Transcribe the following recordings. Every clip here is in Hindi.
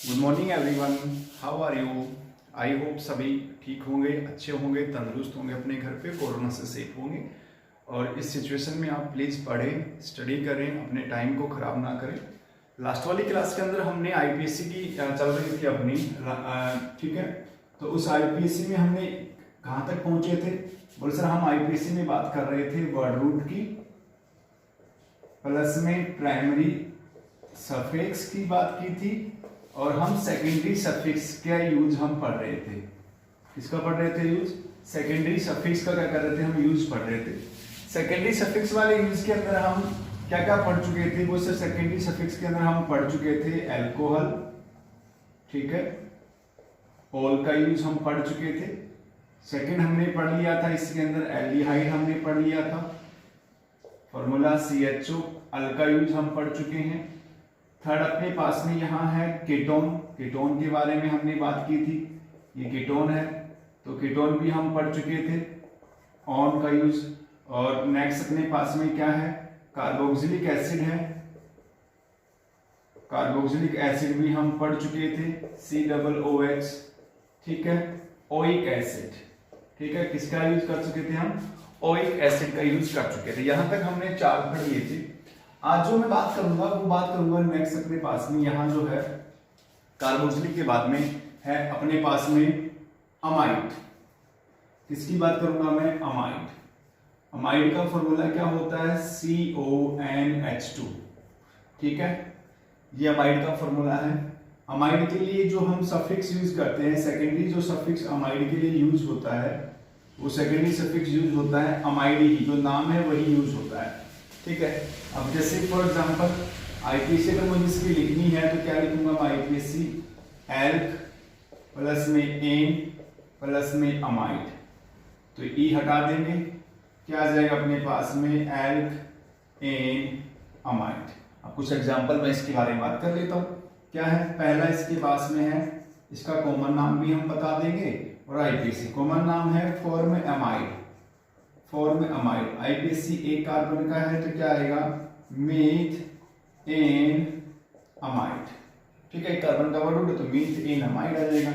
Good morning everyone, how are you. I hope सभी ठीक होंगे, अच्छे होंगे, तंदुरुस्त होंगे, अपने घर पे कोरोना से सेफ होंगे। और इस सिचुएशन में आप प्लीज़ पढ़ें, स्टडी करें, अपने टाइम को ख़राब ना करें। लास्ट वाली क्लास के अंदर हमने आईपीएससी की चल रही थी अपनी, ठीक है। तो उस आईपीएससी में हमने कहाँ तक पहुँचे थे? बोले सर हम आईपीएससी में बात कर रहे थे वर्ड रूट की, प्लस में प्राइमरी सफिक्स की बात की थी, और हम सेकेंडरी सफिक्स का यूज हम पढ़ रहे थे। किसका पढ़ रहे थे यूज? सेकेंडरी सफिक्स का क्या कर रहे थे हम? यूज पढ़ रहे थे। सेकेंडरी सफिक्स वाले यूज के अंदर हम क्या क्या पढ़ चुके थे? वो सिर्फ सेकेंडरी सफिक्स के अंदर हम पढ़ चुके थे एल्कोहल, ठीक है, ऑल का यूज हम पढ़ चुके थे। सेकेंड हमने पढ़ लिया था इसके अंदर एल्डिहाइड हमने पढ़ लिया था, फॉर्मूला CHO, अल का यूज हम पढ़ चुके हैं। थर्ड अपने पास में यहाँ है कीटोन, कीटोन के बारे में हमने बात की थी, ये कीटोन है, तो कीटोन भी हम पढ़ चुके थे, ऑन का यूज। और नेक्स्ट अपने पास में क्या है? कार्बोक्सिलिक एसिड है, कार्बोक्सिलिक एसिड भी हम पढ़ चुके थे, COOH, ठीक है। ओइक एसिड, ठीक है, किसका यूज कर चुके थे हम? ओइक एसिड का यूज कर चुके थे। यहां तक हमने 4 पढ़ लिए थे। आज जो मैं बात करूंगा वो बात करूंगा नेक्स्ट अपने पास में यहाँ जो है कार्बोक्सिलिक के बाद में है अपने पास में अमाइड। किसकी बात करूंगा मैं? अमाइड। अमाइड का फॉर्मूला क्या होता है? CONH2, ठीक है, ये अमाइड का फॉर्मूला है। अमाइड के लिए जो हम सफिक्स यूज करते हैं, सेकेंडरी जो सफिक्स अमाइड के लिए यूज होता है वो सेकेंडरी सफिक्स यूज होता है अमाइड ही, जो नाम है वही यूज होता है, ठीक है। अब जैसे फॉर एग्जांपल आईपीएससी अगर मुझे इसकी लिखनी है तो क्या लिखूंगा मैं? आईपीएससी एल्क प्लस में एन प्लस में अमाइड, तो ई हटा देंगे, क्या आ जाएगा अपने पास में? Alkanamide. अब कुछ एग्जांपल मैं इसके बारे में बात कर लेता हूँ। क्या है? पहला इसके पास में है, इसका कॉमन नाम भी हम बता देंगे, और आईपीएससी कॉमन नाम है form amide, form amide. IPSC एक कार्बन का है तो क्या आएगा? मीथ एन अमाइड, ठीक है, एक कार्बन का वर्ड तो मीथ एन अमाइड आ जाएगा।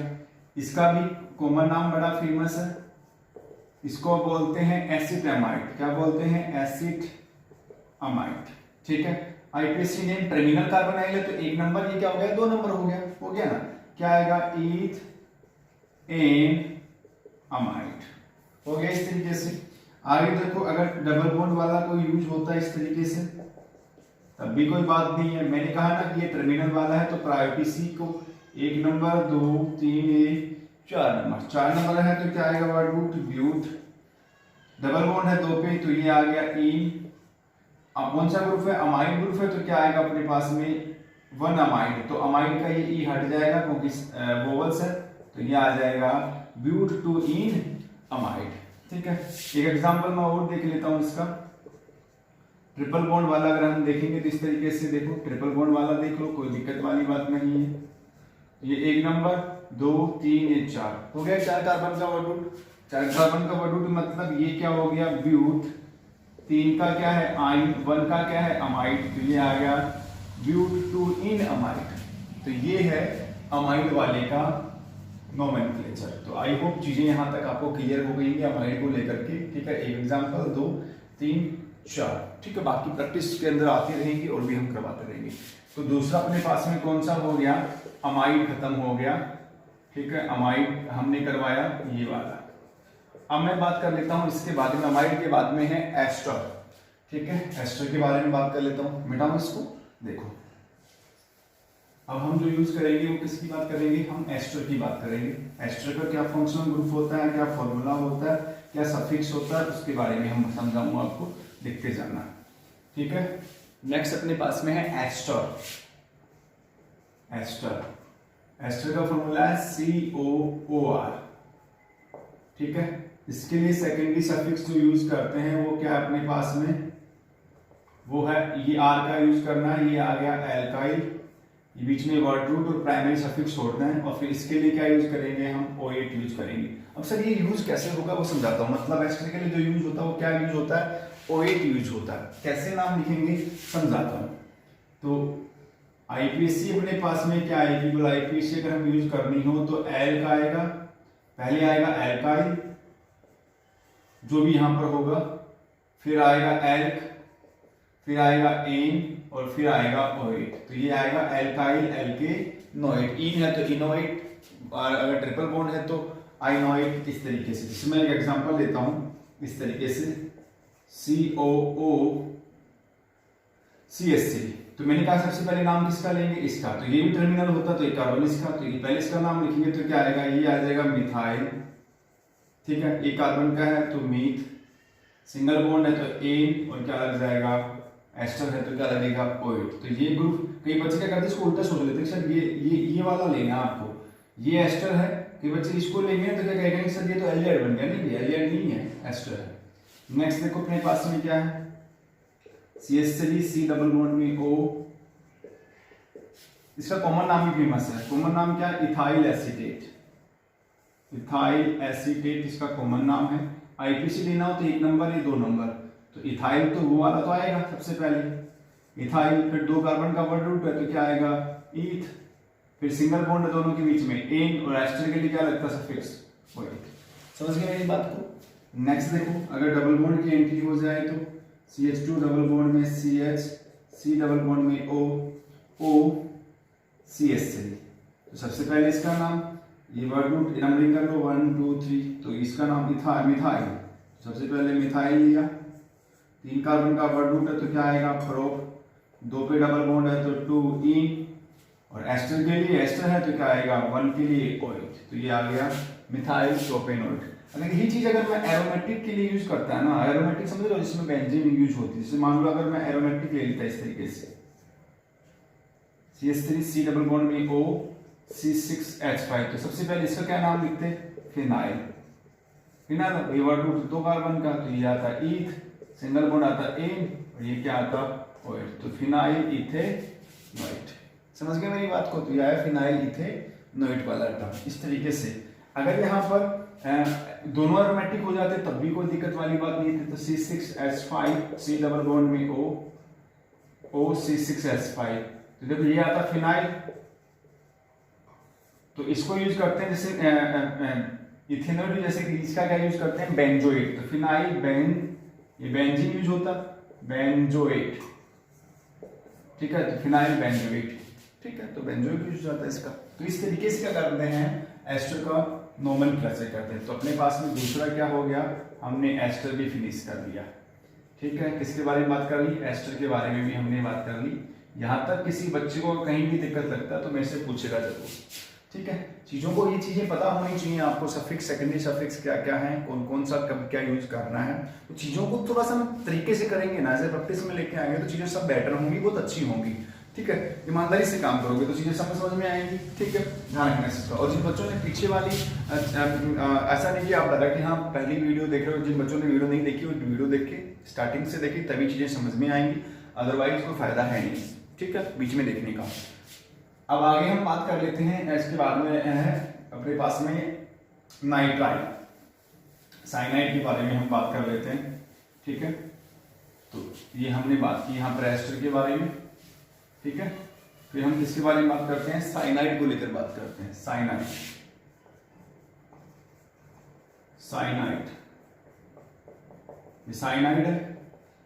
इसका भी कॉमन नाम बड़ा फेमस है, इसको बोलते हैं एसिड अमाइड। क्या बोलते हैं? एसिड अमाइड, ठीक है। आईपीएससी ने टर्मिनल कार्बन आएगा तो 1 नंबर, ये क्या हो गया? 2 नंबर हो गया ना। क्या आएगा? ईथ एन अमाइड, हो गया इस तरीके से। आगे देखो, अगर डबल बॉन्ड वाला कोई यूज होता है इस तरीके से तब भी कोई बात नहीं है। मैंने कहा ना कि ये टर्मिनल वाला है तो प्रायोरिटी सी को 1 नंबर, 2, 3, 4 नंबर, 4 नंबर है तो क्या आएगा? Word root but. Double bond है 2 पे तो ये आ गया ई। अब कौन सा ग्रुप है? अमाइड ग्रुप है तो क्या आएगा अपने पास में? 1 अमाइड, तो अमाइड का ये ई हट जाएगा क्योंकि वोवल्स है, तो ये आ जाएगा ब्यूट टू इन अमाइड, ठीक है। एक एग्जांपल मैं और देख लेता हूं इसका। ट्रिपल बॉन्ड वाला अगर हम देखेंगे तो इस तरीके से देखो, ट्रिपल बॉन्ड वाला देख लो, कोई दिक्कत वाली बात नहीं है। ये 1 नंबर, 2, 3, ये 4 हो गया, 4 कार्बन का वर्ड रूट। 4 कार्बन का वर्ड रूट मतलब ये क्या हो गया? ब्यूट। 3 का क्या है? आइन। 1 का क्या है? अमाइड, तो ये आ गया ब्यूट टू इन अमाइड। तो ये है अमाइड वाले का नोमेनक्लेचर। तो आई होप चीजें यहां तक आपको क्लियर हो गई अमाइड को लेकर के, ठीक है। एक एग्जांपल, 2, 3, 4, ठीक है। बाकी प्रैक्टिस के अंदर आती रहेंगी और भी हम करवाते रहेंगे। तो दूसरा अपने पास में कौन सा हो गया? अमाइड खत्म हो गया, ठीक है, अमाइड हमने करवाया ये वाला। अब मैं बात कर लेता हूं इसके बाद में, अमाइड के बाद में है एस्टर, ठीक है। एस्टर के बारे में बात कर लेता हूं, मिटाऊं इसको, देखो। अब हम जो यूज करेंगे वो किसकी बात करेंगे? हम एस्टर की बात करेंगे। एस्टर का क्या फंक्शनल ग्रुप होता है, क्या फॉर्मूला होता है, क्या सफिक्स होता है, उसके बारे में हम समझाऊंगा आपको, देखते जाना, ठीक है। नेक्स्ट अपने पास में है एस्टर। एस्टर, एस्टर का फॉर्मूला है COOR, ठीक है। इसके लिए सेकेंडरी सफिक्स जो यूज करते हैं वो क्या अपने पास में? वो है ये R का यूज करना है, ये आ गया एल्काइल, ये बीच में वर्ड रूट और प्राइमरी सफिक्स छोड़ना है। और फिर इसके लिए क्या यूज करेंगे? हम OH यूज करेंगे। अब सर ये यूज कैसे होगा वो समझाता हूँ। मतलब एस्टर के लिए जो यूज होता है वो क्या यूज होता है? OH यूज होता है। कैसे नाम लिखेंगे समझाता हूँ। तो आईपीएसी अपने पास में क्या आएगी, बोला आईपीएसी अगर हम यूज करनी हो तो एल का आएगा, पहले आएगा एल्काइल जो भी यहां पर होगा, फिर आएगा एल्क, फिर आएगा एन और फिर आएगा ओएट। तो ये आएगा एल्काइल एल्केनोएट। इन है तो इनोएट, और अगर ट्रिपल बॉन्ड है तो आइनोएट। इस तरीके से, जिसमें एक एग्जांपल देता हूं इस तरीके से COO CH3। तो मैंने कहा सबसे पहले नाम किसका लेंगे, इसका। तो ये भी टर्मिनल होता तो ये कार्बन इसका, तो ये पहले इसका नाम लिखेंगे तो क्या आएगा, ये आ जाएगा मिथाइल, ठीक है। ये कार्बन का है तो मीथ, सिंगल बॉन्ड है तो एन, और क्या लग जाएगा एस्टर है तो क्या लगेगा ओएट। तो ये ग्रुप, कई बच्चे क्या करते हैं इसको उल्टा सोच लेते हैं, सर ये वाला लेना आपको, ये एस्टर है, कई बच्चे इसको लेंगे तो क्या कहेंगे सर ये तो एल्डिहाइड बन गया, नहीं ये एल्डिहाइड नहीं है, एस्टर है। नेक्स्ट देखो अपने पास में क्या है, CH3 C डबल बॉन्ड में O, इसका कॉमन नाम भी फेमस है। कॉमन नाम क्या है, इथाइल एसीटेट, इथाइल एसीटेट इसका कॉमन नाम है। आईपीसी लेना हो तो 1 नंबर या 2 नंबर, तो इथाइल तो वो वाला तो आएगा सबसे पहले इथाइल, फिर 2 कार्बन का वर्ड रूट है तो क्या आएगा ईथ, फिर सिंगल बॉन्ड है दोनों के बीच में एन, और एस्टर के लिए क्या लगता है सफिक्स ओएट। समझ गए मेरी बात को। नेक्स्ट देखो, अगर डबल बॉन्ड की एंट्री हो जाए तो CH2 डबल बॉन्ड में CH, C डबल बॉन्ड में O CH3। तो सबसे पहले इसका नाम, ये वर्ड रूट नंबरिंग कर लो 1 2 3, तो इसका नाम मिथाइल, सबसे पहले मिथाइल लिया। 3 कार्बन का वर्ड रूट है तो क्या आएगा प्रोप, 2 पे डबल बॉन्ड है तो 2 इन, और एस्टर के लिए एस्टर है तो क्या आएगा 1 के लिए ओएट। तो ये आ गया मिथाइल प्रोपेनोएट। अगर यही चीज अगर मैं एरोमेटिक के लिए यूज करता है ना, एरोमेटिक समझ लो जिसमें बेंजीन यूज होती है, जैसे मान लो अगर मैं एरोमेटिक ले लेता इस तरीके से CH3 C डबल बॉन्ड में O C6H5, तो सबसे पहले इसका क्या नाम लिखते हैं फिनाइल, फिनाइल। ये वर्ड रूट 2 कार्बन का तो ये आता ईथ, सिंगल बॉन्ड आता एन, और ये क्या आता ओएट, तो फिनाइल इथेनोएट। समझ गए मेरी बात को। तो ये आया फिनाइल इथेनोएट वाला टर्म। इस तरीके से अगर यहाँ पर दोनों एरोमेटिक हो जाते तब भी कोई दिक्कत वाली बात नहीं थी। तो C6H5 C डबल बॉन्ड में O C6H5, तो देखो ये आता फिनाइल, तो इसको यूज करते हैं जैसे इथेनॉल, जैसे कि इसका क्या यूज करते हैं बेंजोएट, तो फिनाइल ये बेंजीन यूज होता बेंजोएट, ठीक है, तो फिनाइल बेंजोएट, ठीक है, तो बेंजोएट यूज होता है इसका। तो इस तरीके से क्या करते हैं एस्टर का नोमेनक्लेचर करते हैं। तो अपने पास में दूसरा क्या हो गया, हमने एस्टर भी फिनिश कर दिया, ठीक है। किसके बारे में बात कर ली, एस्टर के बारे में भी हमने बात कर ली। यहां तक किसी बच्चे को कहीं भी दिक्कत लगता है तो मेरे से पूछेगा जरूर, ठीक है। चीजों को ये चीजें पता होनी चाहिए आपको, सफिक्स सेकेंडरी सफिक्स क्या क्या है, कौन कौन सा कब क्या यूज करना है। तो चीजों को थोड़ा सा तरीके से करेंगे ना, जैसे प्रैक्टिस में लेके आएंगे तो चीजें सब बेटर होंगी, बहुत अच्छी होंगी, ठीक है। ईमानदारी से काम करोगे तो चीजें समझ में आएंगी, ठीक है, ध्यान रखना इसका। और जिन बच्चों ने पीछे वाली ऐसा नहीं कि आप लगा कि हाँ पहली वीडियो देख रहे हो, जिन बच्चों ने वीडियो नहीं देखी वो वीडियो देख के स्टार्टिंग से देखी तभी चीजें समझ में आएंगी, अदरवाइज कोई फायदा है नहीं, ठीक है, बीच में देखने का। अब आगे हम बात कर लेते हैं, इसके बाद में है अपने पास में नाइट्राइल, साइनाइड के बारे में हम बात कर लेते हैं, ठीक है। तो ये हमने बात की यहाँ पर एस्टर के बारे में, ठीक है। फिर हम किसके बारे में बात करते हैं, साइनाइड को लेकर बात करते हैं। साइनाइड साइनाइड है,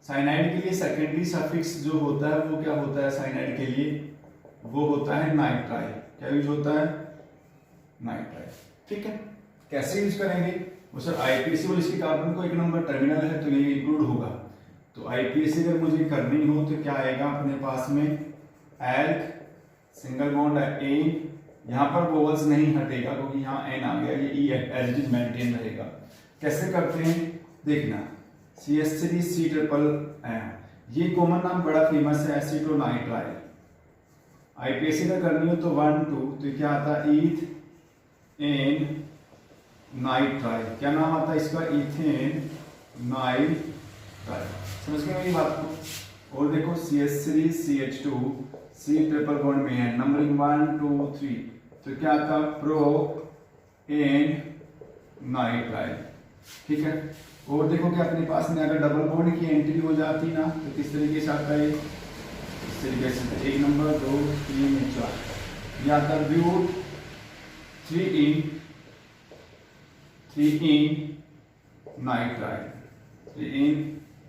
साइनाइड के लिए सेकेंडरी सफिक्स जो होता है वो क्या होता है, साइनाइड के लिए वो होता है नाइट्राइल। क्या यूज होता है, नाइट्राइल, ठीक है। कैसे यूज करेंगे वो सर, आईपीएसी और इसके कार्बन को 1 नंबर टर्मिनल है तो ये इंक्लूड होगा। तो आईपीएसी अगर मुझे करनी हो तो क्या आएगा अपने पास में एल्क, सिंगल बॉन्ड है एन, यहाँ पर वोवल्स नहीं हटेगा क्योंकि यहाँ एन आ गया, ये ई एज इट इज मेंटेन रहेगा। कैसे करते हैं देखना, CH3 C ट्रिपल, ये कॉमन नाम बड़ा फेमस है एसीटोनाइट्राइल। आईपीएसी का करनी हो तो 1 2, तो क्या आता है ईथ एन नाइट्राइल, क्या नाम आता है इसका, इथेन नाइट्राइल। समझ गए मेरी बात को। और देखो CH3 CH2 C triple bond में है, नंबरिंग 1 2 3, तो क्या आता प्रो एन नाइट्राइल, ठीक है। और देखो कि अपने पास में अगर डबल बॉन्ड की एंट्री हो जाती ना तो किस तरीके से आता है इस तरीके से 1 नंबर 2 3 4 ये आता है but 3 in nitrile, 3 in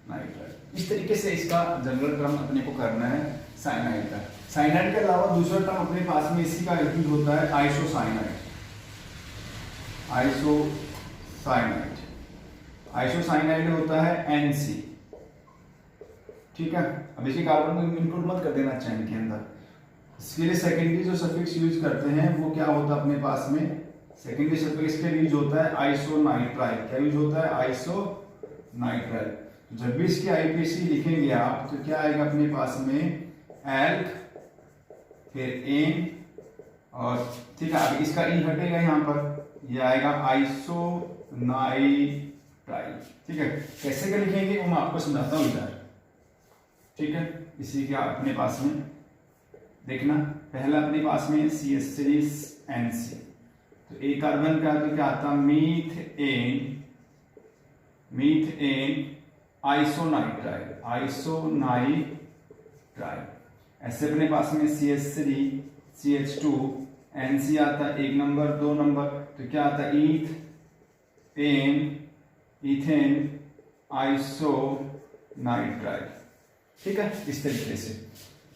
nitrile. इस तरीके से इसका जनरल टर्म अपने को करना है साइनाइड का। साइनाइड के अलावा दूसरा टर्म अपने पास में इसी का यूज होता है आइसोसाइनाइड। आइसोसाइनाइड होता है NC, ठीक है। अब इसी कार्बन को इंक्लूड मत कर देना चैन के अंदर। इसके लिए सेकेंडरी जो सफिक्स यूज करते हैं वो क्या होता है अपने पास में, सेकेंडरी सफिक्स के यूज होता है आइसोनाइट्राइल। क्या यूज होता है, आइसोनाइट्राइल। जब भी इसकी आईपीसी लिखेंगे आप तो क्या आएगा अपने पास में, एल्क फिर एन और ठीक है। अब इसका ई हटेगा यहाँ पर, ये आएगा आइसोनाइट्राइल, ठीक है। कैसे का लिखेंगे वो मैं आपको समझाता हूँ इधर, ठीक है। इसी के अपने पास में देखना, पहला अपने पास में CH3NC, तो एक कार्बन का तो क्या आता, मीथेन आइसोनाइट्राइल। ऐसे अपने पास में CH3 CH2 NC आता, 1 नंबर 2 नंबर, तो क्या आता, ईथेन आइसोनाइट्राइल, ठीक है। इस तरीके से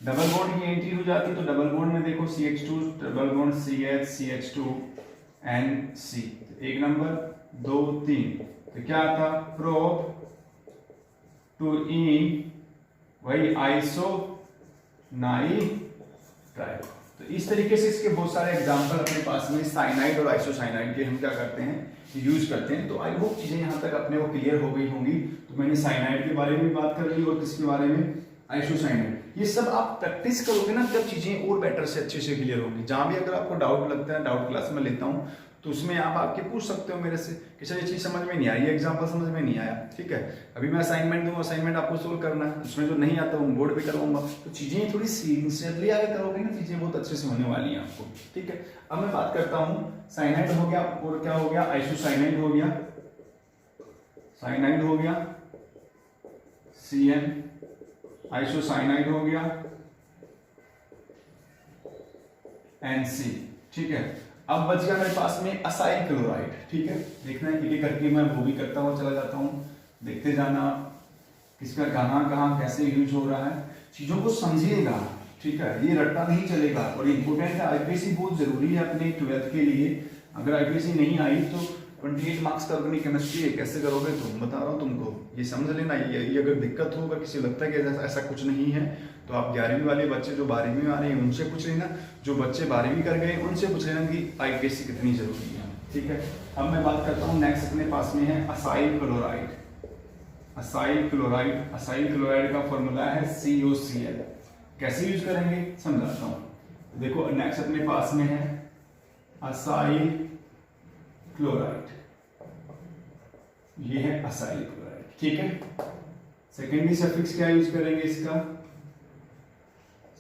डबल बॉन्ड की एंट्री हो जाती है, तो डबल बॉन्ड में देखो CH2 double bond CH CH2 NC, 1 number 2 3, तो क्या आता, प्रोप 2 in वही आइसोनाइट्राइल। तो इस तरीके से इसके बहुत सारे एग्जांपल अपने पास में साइनाइड और आइसोसाइनाइड के हम क्या करते हैं, यूज करते हैं। तो आई होप चीजें यहाँ तक अपने को क्लियर हो गई होंगी। तो मैंने साइनाइड के बारे में बात कर ली और किसके बारे में, आइसोसाइनाइड। ये सब आप प्रैक्टिस करोगे ना तब चीजें और बेटर से अच्छे से क्लियर होंगी। जहां भी अगर आपको डाउट लगता है, डाउट क्लास में लेता हूँ, तो उसमें आप आके पूछ सकते हो मेरे से कि सर ये चीज समझ में नहीं आई, ये एग्जांपल समझ में नहीं आया, ठीक है। अभी मैं असाइनमेंट दूंगा, असाइनमेंट आपको सोल्व करना है, उसमें जो नहीं आता वो बोर्ड पे करवाऊंगा। तो चीजें थोड़ी सिंसियरली आगे करोगे ना, चीजें बहुत अच्छे से होने वाली हैं आपको, ठीक है। अब मैं बात करता हूँ, साइनाइड हो गया और क्या हो गया, आइसोसाइनाइड हो गया, साइनाइड हो गया, CN, आइसोसाइनाइड हो गया, NC, ठीक है। अब बच गया मेरे पास में असाइल क्लोराइड, ठीक है। देखना है एक एक करके मैं वो भी करता हुआ चला जाता हूँ, देखते जाना किसका कहाँ कहाँ कैसे यूज हो रहा है, चीजों को समझिएगा, ठीक है। ये रट्टा नहीं चलेगा और इंपोर्टेंट है। आईपीएससी बहुत जरूरी है अपने 12th के लिए। अगर आईपीएससी नहीं आई तो 28 मार्क्स का ऑर्गेनिक केमिस्ट्री है, कैसे करोगे तुम, बता रहा हूँ तुमको, ये समझ लेना। ये अगर दिक्कत होगा, किसी लगता है कि ऐसा कुछ नहीं है, तो आप 11वीं वाले बच्चे जो 12वीं में आ रहे हैं उनसे पूछ लेना, जो बच्चे 12वीं कर गए उनसे पूछ लेना कि आईपीएससी कितनी जरूरी है, ठीक है। अब मैं बात करता हूँ नेक्स्ट अपने पास में है असाइल क्लोराइड। असाइल क्लोराइड का फॉर्मूला है COCl। कैसे यूज करेंगे समझाता हूँ। देखो नेक्स्ट अपने पास में है असाइल क्लोराइड, ये है असाइल क्लोराइड, ठीक है। सेकेंडरी सफिक्स क्या यूज करेंगे इसका,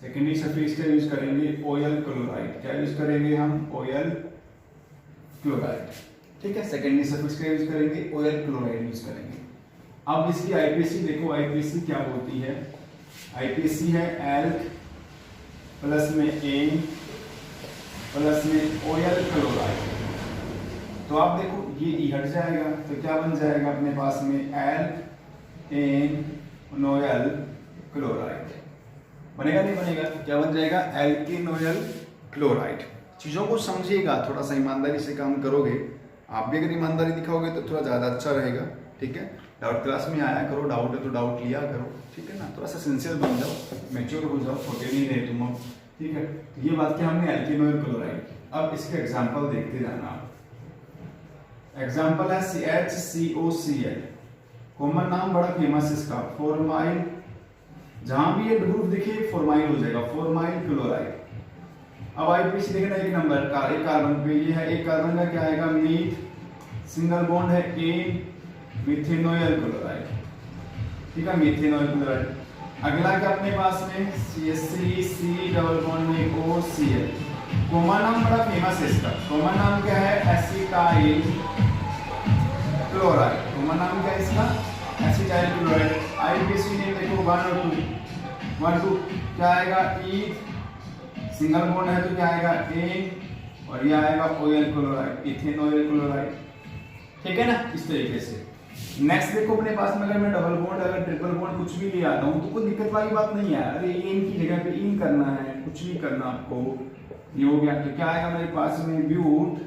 सेकेंडरी सफिक्स क्या यूज करेंगे, ऑयल क्लोराइड। क्या यूज करेंगे हम, ऑयल क्लोराइड, ठीक है। सेकेंडरी सफिक्स क्या यूज करेंगे, ऑयल क्लोराइड यूज करेंगे। अब इसकी आईपीसी देखो, आईपीसी क्या होती है, आईपीसी है एल्क प्लस में एन प्लस में ऑयल क्लोराइड। तो आप देखो ये ई हट जाएगा तो क्या बन जाएगा अपने पास में, एल्क एन ऑयल क्लोराइड। बनेगा नहीं बनेगा, क्या बन जाएगा, एल्केनोयल क्लोराइड। चीजों को समझिएगा, थोड़ा सा ईमानदारी से काम करोगे। आप भी अगर ईमानदारी दिखाओगे तो थोड़ा ज्यादा अच्छा रहेगा, ठीक है। डाउट क्लास में आया करो, डाउट है तो डाउट लिया करो, ठीक है ना। थोड़ा सा सिंसियर बन जाओ, मैच्योर हो जाओ, छोटे नहीं रहे तुम, ठीक है। तो ये बात की हमने एल्केनोयल क्लोराइड की। अब इसके एग्जाम्पल देखते जाना आप। एग्जाम्पल है HCOCl, कॉमन नाम बड़ा फेमस इसका, फॉर्माइल। जहां भी ये ग्रुप दिखे फॉर्माइल हो जाएगा, फॉर्माइल क्लोराइड। अब आईपीसी देखना, एक नंबर का एक कार्बन पे ये है, एक कार्बन का क्या आएगा, मीथ, सिंगल बॉन्ड है ए, मिथेनॉयल क्लोराइड, ठीक है, मिथेनॉयल क्लोराइड। अगला क्या अपने पास में, CH3C डबल बॉन्ड में OCl। कॉमन नाम बड़ा फेमस है इसका, कॉमन नाम क्या है, एसिटाइल क्लोराइड। कॉमन नाम क्या है इसका, एसिटाइल क्लोराइड। आईपीसी ने देखो 1 और 2, 1 2 क्या आएगा ई, सिंगल बॉन्ड है तो क्या आएगा ए, और ये आएगा oil chloride, ethane oil chloride, ठीक है ना, इस तरीके से। नेक्स्ट देखो अपने पास में अगर मैं डबल बॉन्ड अगर ट्रिपल बॉन्ड कुछ भी ले आता हूँ तो कोई दिक्कत वाली बात नहीं है। अरे इन की जगह पे इन करना है, कुछ भी करना आपको, ये हो गया। तो क्या आएगा मेरे पास में ब्यूट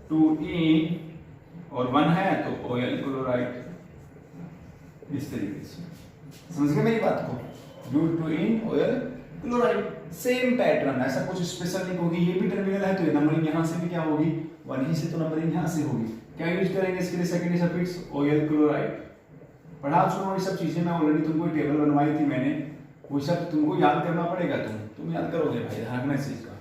टू इन, और 1 है तो ऑयल क्लोराइड, इस तरीके से। समझ गए मेरी बात को, but two enoyl chloride, same pattern, ऐसा कुछ स्पेशल नहीं होगी। ये भी टर्मिनल है तो ये नंबरिंग यहाँ से भी क्या होगी, 1 ही से तो नंबरिंग यहाँ से होगी। क्या यूज करेंगे इसके लिए सेकेंडरी सफिक्स ऑयल क्लोराइड। पढ़ा चुका हूँ ये सब चीजें, मैं ऑलरेडी तुमको टेबल बनवाई थी मैंने, वो सब तुमको याद करना पड़ेगा, तुम याद करोगे भाई, ध्यान रखना इस चीज का।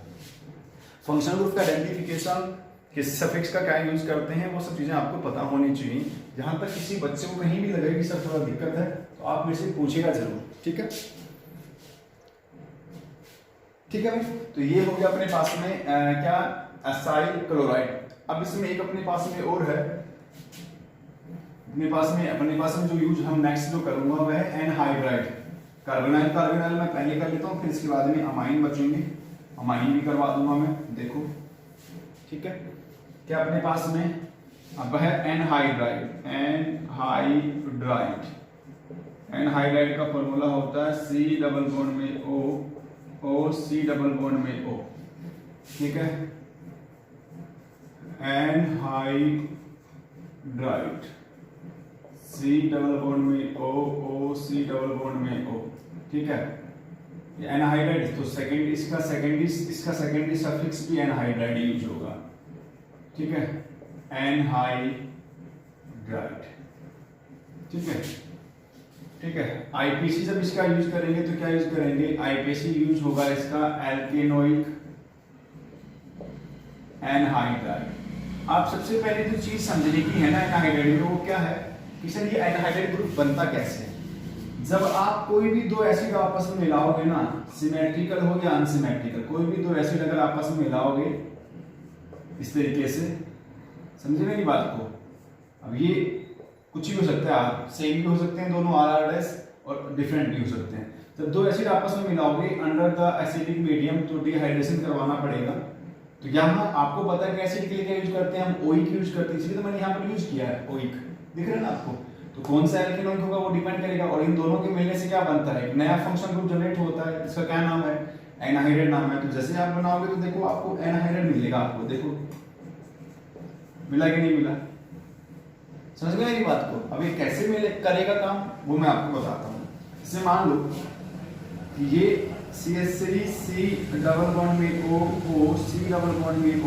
फंक्शनल ग्रुप का आइडेंटिफिकेशन, किस सफिक्स का क्या यूज करते हैं, वो सब चीजें आपको पता होनी चाहिए। जहां तक किसी बच्चे को कहीं भी लगे कि सर थोड़ा दिक्कत है तो आप मेरे से पूछेगा जरूर, ठीक है, ठीक है भाई। तो ये हो गया अपने पास में क्या, असाइल क्लोराइड। अब इसमें एक अपने पास में और है, अपने पास में जो यूज हम नेक्स्ट जो करूंगा वह है एनहाइड्राइड। कार्बोनाइल कार्बोनाइल मैं पहले कर लेता हूँ, फिर इसके बाद में अमाइन बचेंगे, अमाइन भी करवा दूंगा मैं, देखो ठीक है। क्या अपने पास में अब है एनहाइड्राइड, एनहाइड्राइड का फॉर्मूला होता है C डबल बॉन्ड में O C डबल बॉन्ड में O, ठीक है, एनहाइड्राइड C डबल बॉन्ड में O C डबल बॉन्ड में O, ठीक है। ये एनहाइड्राइड तो इसका सेकेंडरी सफिक्स भी एनहाइड्राइड यूज होगा, ठीक है, एनहाइड्राइड, ठीक है, ठीक है। आईपीसी जब इसका यूज करेंगे तो क्या यूज करेंगे, आईपीसी यूज होगा इसका एल्केनोइक एनहाइड्राइड। आप सबसे पहले जो चीज समझने की है ना एनहाइड्राइड में, वो क्या है कि सर ये एनहाइड्राइड ग्रुप बनता कैसे है। जब आप कोई भी दो एसिड आपस में मिलाओगे ना, सिमेट्रिकल हो या अनसिमेट्रिकल, कोई भी दो एसिड अगर आपस में मिलाओगे इस तरीके से, समझे मेरी बात को। अब ये कुछ भी हो सकता है, सेम भी हो सकते हैं दोनों RR' और डिफरेंट भी हो सकते हैं। जब दो एसिड आपस में मिलाओगे अंडर द एसिडिक मीडियम तो डिहाइड्रेशन करवाना पड़ेगा। तो यहाँ आपको पता है कि एसिड के लिए क्या यूज करते हैं हम, ओइक यूज करते हैं, इसलिए तो मैंने यहाँ पर यूज किया है ओइक, दिख रहा है ना आपको। तो कौन सा एल्केनोइक होगा वो डिपेंड करेगा, और इन दोनों के मिलने से क्या बनता है, एक नया फंक्शन ग्रुप जनरेट होता है, इसका क्या नाम है, एनहाइड्राइड नाम है। तो जैसे आप बनाओगे तो देखो आपको एनहाइड्राइड मिलेगा, आपको देखो मिला कि नहीं मिला, समझ गए मेरी बात को। अब ये कैसे मिले करेगा काम वो मैं आपको बताता हूँ। जैसे मान लो कि ये CH3 C डबल बॉन्ड में O C डबल बॉन्ड में O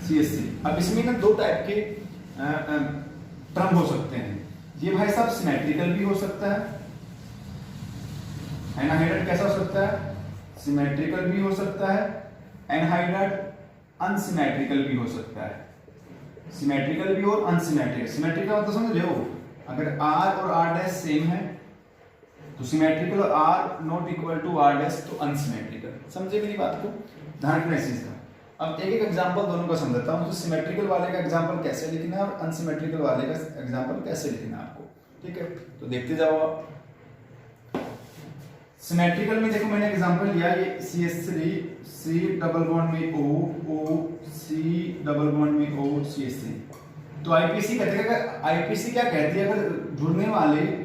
CH3। अब इसमें ना दो टाइप के टर्म हो सकते हैं। ये भाई साहब सिमेट्रिकल भी हो सकता है, एनहाइड्राइड कैसा हो सकता है, सिमेट्रिकल भी हो सकता है, एनहाइड्राइड अनसिमेट्रिकल भी हो सकता है, सिमेट्रिकल भी और अनसिमेट्रिकल। सिमेट्रिकल मतलब समझ रहे हो, अगर R और R' सेम है तो सिमेट्रिकल, और R not equal to R' तो अनसिमेट्रिकल। समझे मेरी बात को, ध्यान रखना इस चीज का। अब एक एक एग्जांपल दोनों का समझाता हूं, तो सिमेट्रिकल वाले का एग्जांपल कैसे लिखना है और अनसिमेट्रिकल वाले का एग्जांपल कैसे लिखना है आपको, ठीक है। तो देखते जाओ आप। सिमेट्रिकल में देखो मैंने एग्जांपल लिया, ये CH3 C डबल बॉन्ड में O C डबल बॉन्ड में O CH3। तो आईपीसी कहते हैं, आईपीसी क्या कहती है, अगर जुड़ने वाले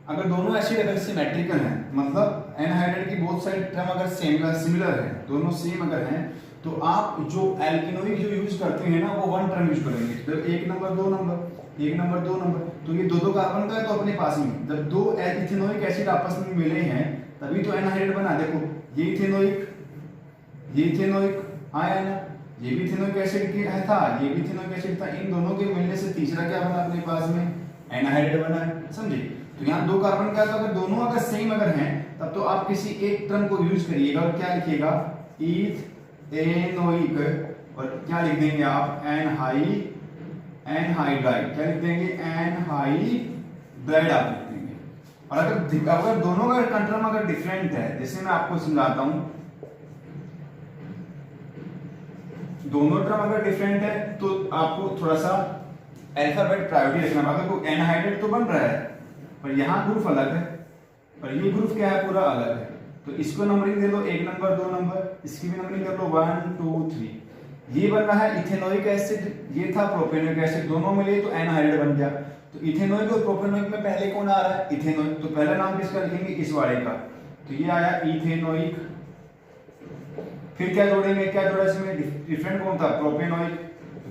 अगर दोनों एसिड अगर सिमेट्रिकल हैं, मतलब एनहाइड्राइड की बोथ साइड टर्म अगर सिमिलर है, दोनों सेम अगर हैं, तो आप जो एल्केनोइक जो यूज करते हैं ना वो वन टर्म यूज करेंगे, तो 1 नंबर 2 नंबर 1 नंबर 2 नंबर। तो ये दो कार्बन का है तो अपने पास में जब दो इथेनोइक एसिड आपस में मिले हैं तभी तो एनहाइड्राइड बना। देखो ये इथेनोइक आया ना, ये भी इथेनोइक एसिड की था, ये भी इथेनोइक एसिड था, इन दोनों के मिलने से तीसरा क्या बना अपने पास में, एनहाइड्राइड बना है, समझे। तो यहाँ दो कार्बन का, तो अगर दोनों अगर सेम अगर हैं तब तो आप किसी एक टर्म को यूज करिएगा और क्या लिखिएगा, इथेनोइक, और क्या लिख देंगे आप, एनहाइड्राइड, क्या लिख देंगे, एनहाइड्राइड आप लिख देंगे। और अगर दोनों का टर्म अगर डिफरेंट है, जैसे मैं आपको समझाता हूं, दोनों टर्म अगर डिफरेंट है तो आपको थोड़ा सा अल्फाबेट प्रायोरिटी रखना पड़ेगा। एनहाइड्राइड तो बन रहा है पर यहां ग्रुप अलग है, और ये ग्रुप क्या है, पूरा अलग है। तो इसको नंबरिंग दे लो 1 नंबर 2 नंबर, इसकी भी नंबरिंग कर लो 1 2 3। ये बन रहा है इथेनोइक एसिड, ये था प्रोपेनोइक एसिड, दोनों मिले तो एनहाइड्राइड बन गया। तो इथेनोइक और प्रोपेनोइक में पहले कौन आ रहा है, इथेनोइक। तो पहला नाम किसका लिखेंगे, इस वाले का, तो ये आया इथेनोइक। फिर क्या जोड़ेंगे, क्या जोड़ा इसमें, डिफरेंट कौन था, प्रोपेनोइक,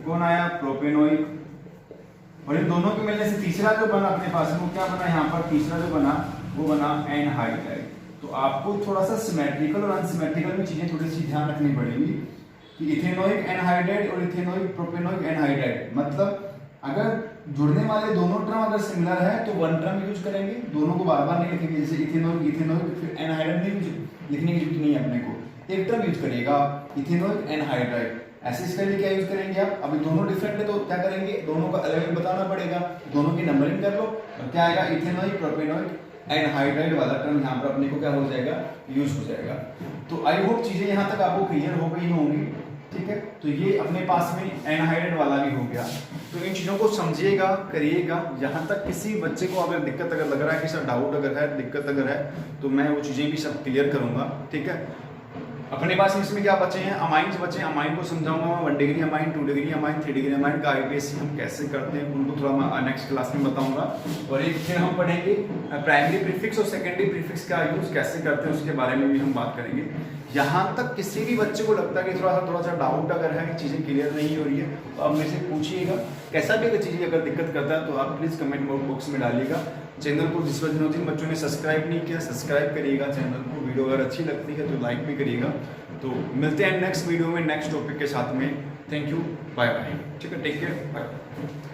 कौन आया, प्रोपेनोइक। और इन दोनों के मिलने से तीसरा जो बना अपने पास, वो क्या बना यहाँ पर, तीसरा जो बना वो बना एनहाइड्राइड। तो आपको थोड़ा सा सिमेट्रिकल और अनसिमेट्रिकल में चीजें थोड़ी सी ध्यान रखनी पड़ेगी कि इथेनोइक एनहाइड्राइड और इथेनोइक प्रोपेनोइक एनहाइड्राइड, मतलब अगर जुड़ने वाले दोनों टर्म अगर सिमिलर है तो वन टर्म यूज करेंगे, दोनों को बार बार नहीं लिखेंगे। जैसे इथेनोइक इथेनोइक फिर एनहाइड्राइड नहीं लिखने की जरूरत नहीं है अपने को, एक टर्म यूज करिएगा इथेनोइक एनहाइड्राइड। ऐसे इसके लिए क्या यूज करेंगे आप, अभी दोनों डिफरेंट है तो क्या करेंगे, दोनों का अलग अलग बताना पड़ेगा, दोनों की नंबरिंग कर लो और क्या आएगा, इथेनोइक प्रोपेनोइक एनहाइड्राइड वाला टर्म यहाँ पर अपने को क्या हो जाएगा, यूज हो जाएगा। तो आई होप चीजें यहाँ तक आपको क्लियर हो गई होंगी, ठीक है। तो ये अपने पास में एनहाइड्राइड वाला भी हो गया। तो इन चीजों को समझिएगा, करिएगा। यहाँ तक किसी बच्चे को अगर दिक्कत अगर लग रहा है कि सर डाउट अगर है, दिक्कत अगर है, तो मैं वो चीजें भी सब क्लियर करूंगा, ठीक है। अपने पास इसमें क्या बचे हैं, अमाइंस बचे हैं, अमाइन को समझाऊंगा मैं, 1 degree amine, 2 degree amine, 3 degree amine का आईपीएससी हम कैसे करते हैं उनको थोड़ा मैं नेक्स्ट क्लास में बताऊंगा। और एक फिर हम पढ़ेंगे प्राइमरी प्रीफिक्स और सेकेंडरी प्रीफिक्स का यूज कैसे करते हैं, उसके बारे में भी हम बात करेंगे। यहाँ तक किसी भी बच्चे को लगता है कि थोड़ा सा डाउट अगर है, चीज़ें क्लियर नहीं हो रही है, तो आप मेरे से पूछिएगा। कैसा भी अगर चीज़ें अगर दिक्कत करता है तो आप प्लीज़ कमेंट बॉक्स में डालिएगा। चैनल को जिस वजह जिन बच्चों ने सब्सक्राइब नहीं किया, सब्सक्राइब करिएगा चैनल को। वीडियो अगर अच्छी लगती है तो लाइक भी करिएगा। तो मिलते हैं नेक्स्ट वीडियो में नेक्स्ट टॉपिक के साथ में। थैंक यू, बाय बाय, ठीक है, टेक केयर, बाय।